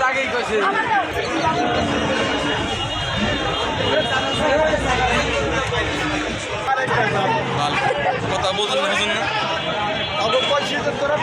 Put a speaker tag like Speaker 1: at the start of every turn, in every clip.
Speaker 1: আগেই কইছে কথা বুঝুন না আবার পয়সা তোরা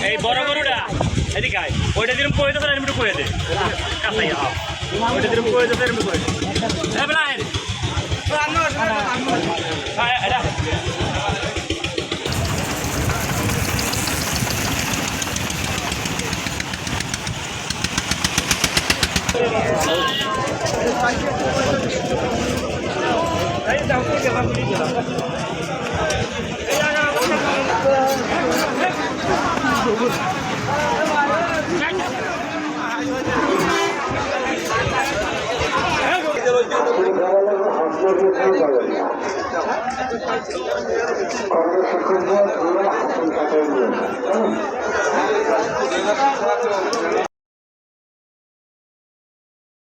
Speaker 1: এই বড় গরুটা এদিকে আয় ওইটা দিন কই তো এমনি কই দে কাছাই আ ওইটা দিন কই তো এমনি কই দে এ বলা আয় আয় এটা এই দাও কে বাবু দিলা
Speaker 2: কংগ্রেস